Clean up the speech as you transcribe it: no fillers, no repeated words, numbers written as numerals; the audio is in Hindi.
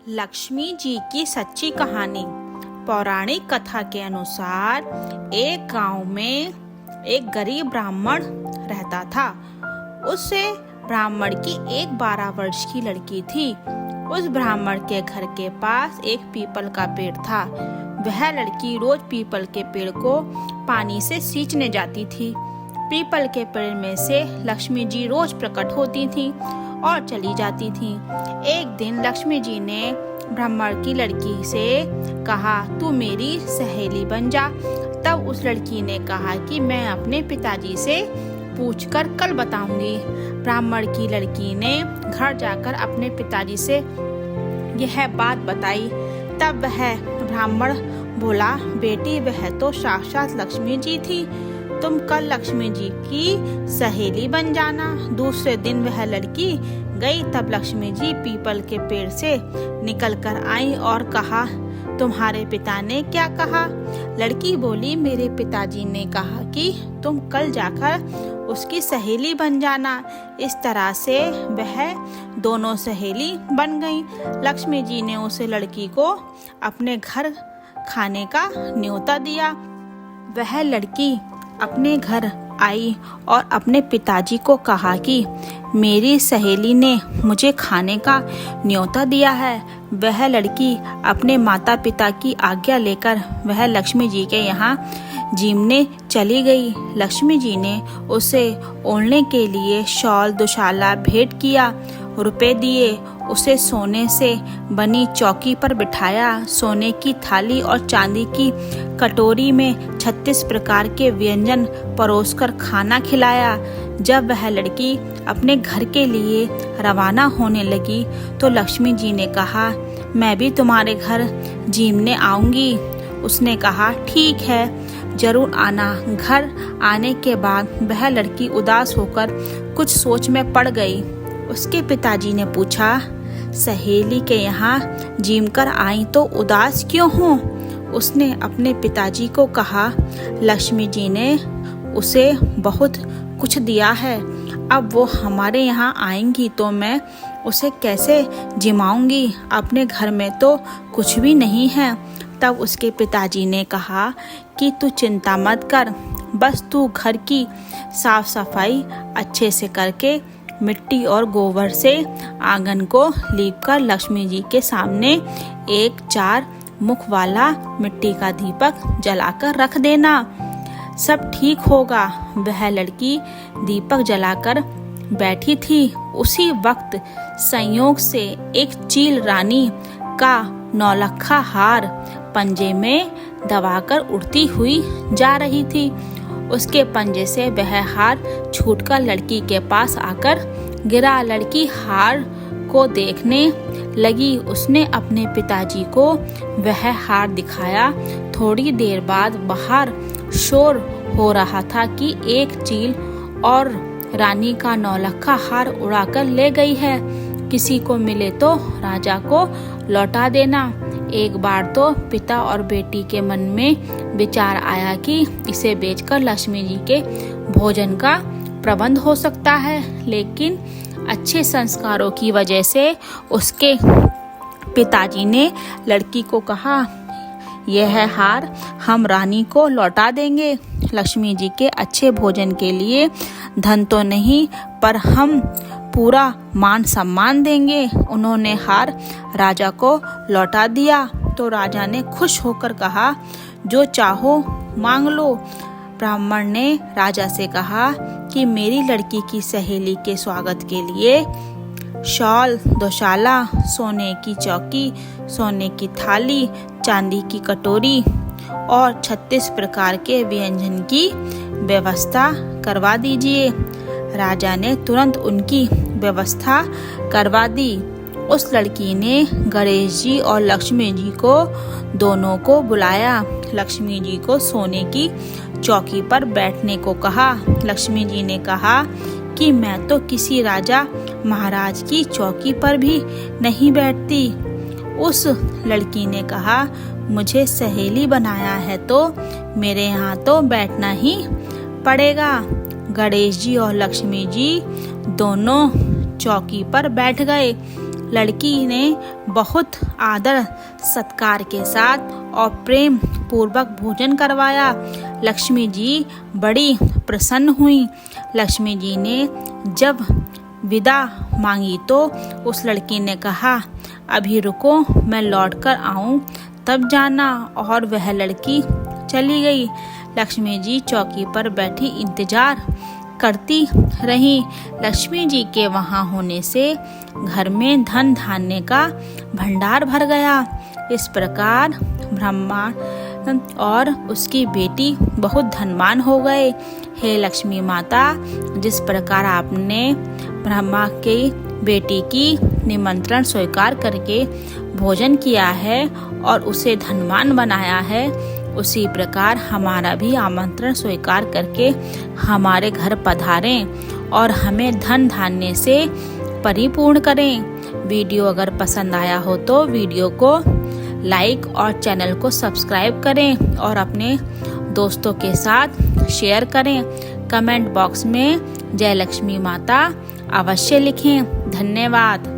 लक्ष्मी जी की सच्ची कहानी। पौराणिक कथा के अनुसार एक गांव में एक गरीब ब्राह्मण रहता था। उससे ब्राह्मण की एक 12 वर्ष की लड़की थी। उस ब्राह्मण के घर के पास एक पीपल का पेड़ था। वह लड़की रोज पीपल के पेड़ को पानी से सींचने जाती थी। पीपल के पेड़ में से लक्ष्मी जी रोज प्रकट होती थी और चली जाती थी। एक दिन लक्ष्मी जी ने ब्राह्मण की लड़की से कहा, तू मेरी सहेली बन जा। तब उस लड़की ने कहा कि मैं अपने पिताजी से पूछकर कल बताऊंगी। ब्राह्मण की लड़की ने घर जाकर अपने पिताजी से यह बात बताई। तब वह ब्राह्मण बोला, बेटी वह तो साक्षात लक्ष्मी जी थी, तुम कल लक्ष्मी जी की सहेली बन जाना। दूसरे दिन वह लड़की गई। तब लक्ष्मी जी पीपल के पेड़ से निकल कर आई और कहा, तुम्हारे पिता ने क्या कहा? लड़की बोली, मेरे पिताजी ने कहा कि तुम कल जाकर उसकी सहेली बन जाना। इस तरह से वह दोनों सहेली बन गईं। लक्ष्मी जी ने उस लड़की को अपने घर खाने का न्योता दिया। वह लड़की अपने घर आई और अपने पिताजी को कहा कि मेरी सहेली ने मुझे खाने का न्योता दिया है। वह लड़की अपने माता पिता की आज्ञा लेकर वह लक्ष्मी जी के यहाँ जीमने चली गई। लक्ष्मी जी ने उसे ओढ़ने के लिए शॉल दुशाला भेंट किया, रुपए दिए, उसे सोने से बनी चौकी पर बिठाया। सोने की थाली और चांदी की कटोरी में 36 प्रकार के व्यंजन परोसकर खाना खिलाया। जब वह लड़की अपने घर के लिए रवाना होने लगी तो लक्ष्मी जी ने कहा, मैं भी तुम्हारे घर जीमने आऊंगी। उसने कहा, ठीक है, जरूर आना। घर आने के बाद वह लड़की उदास होकर कुछ सोच में पड़ गई। उसके पिताजी ने पूछा, सहेली के यहाँ जीम कर आई तो उदास क्यों हो? उसने अपने पिताजी को कहा, लक्ष्मी जी ने उसे बहुत कुछ दिया है, अब वो हमारे यहाँ आएंगी तो मैं उसे कैसे जिमाऊंगी? अपने घर में तो कुछ भी नहीं है। तब उसके पिताजी ने कहा कि तू चिंता मत कर, बस तू घर की साफ सफाई अच्छे से करके मिट्टी और गोबर से आंगन को लीपकर लक्ष्मी जी के सामने एक 4 मुख वाला मिट्टी का दीपक जलाकर रख देना, सब ठीक होगा। वह लड़की दीपक जलाकर बैठी थी। उसी वक्त संयोग से एक चील रानी का नौलखा हार पंजे में दबाकर उड़ती हुई जा रही थी। उसके पंजे से वह हार छूटकर लड़की के पास आकर गिरा। लड़की हार को देखने लगी। उसने अपने पिताजी को वह हार दिखाया। थोड़ी देर बाद बाहर शोर हो रहा था कि एक चील और रानी का नौलखा हार उड़ाकर ले गई है। किसी को मिले तो राजा को लौटा देना। एक बार तो पिता और बेटी के मन में विचार आया कि इसे बेचकर लक्ष्मी जी के भोजन का प्रबंध हो सकता है, लेकिन अच्छे संस्कारों की वजह से उसके पिताजी ने लड़की को कहा, यह हार हम रानी को लौटा देंगे। लक्ष्मी जी के अच्छे भोजन के लिए धन तो नहीं, पर हम पूरा मान सम्मान देंगे। उन्होंने हार राजा को लौटा दिया तो राजा ने खुश होकर कहा, जो चाहो मांग लो। ब्राह्मण ने राजा से कहा कि मेरी लड़की की सहेली के स्वागत के लिए शॉल दुशाला, सोने की चौकी, सोने की थाली, चांदी की कटोरी और 36 प्रकार के व्यंजन की व्यवस्था करवा दीजिए। राजा ने तुरंत उनकी व्यवस्था करवा दी। उस लड़की ने गणेश जी और लक्ष्मी जी को दोनों को बुलाया। लक्ष्मी जी को सोने की चौकी पर बैठने को कहा। लक्ष्मी जी ने कहा कि मैं तो किसी राजा महाराज की चौकी पर भी नहीं बैठती। उस लड़की ने कहा, मुझे सहेली बनाया है तो मेरे यहाँ तो बैठना ही पड़ेगा। गणेश जी और लक्ष्मी जी दोनों चौकी पर बैठ गए। लड़की ने बहुत आदर सत्कार के साथ और प्रेम पूर्वक भोजन करवाया। लक्ष्मी जी बड़ी प्रसन्न हुई। लक्ष्मी जी ने जब विदा मांगी तो उस लड़की ने कहा, अभी रुको, मैं लौटकर आऊं तब जाना। और वह लड़की चली गई। लक्ष्मी जी चौकी पर बैठी इंतजार करती रही। लक्ष्मी जी के वहां होने से घर में धन धान्य का भंडार भर गया। इस प्रकार ब्रह्मा और उसकी बेटी बहुत धनवान हो गए। हे लक्ष्मी माता, जिस प्रकार आपने ब्रह्मा की बेटी की निमंत्रण स्वीकार करके भोजन किया है और उसे धनवान बनाया है, उसी प्रकार हमारा भी आमंत्रण स्वीकार करके हमारे घर पधारें और हमें धन धान्य से परिपूर्ण करें। वीडियो अगर पसंद आया हो तो वीडियो को लाइक और चैनल को सब्सक्राइब करें और अपने दोस्तों के साथ शेयर करें। कमेंट बॉक्स में जय लक्ष्मी माता अवश्य लिखें। धन्यवाद।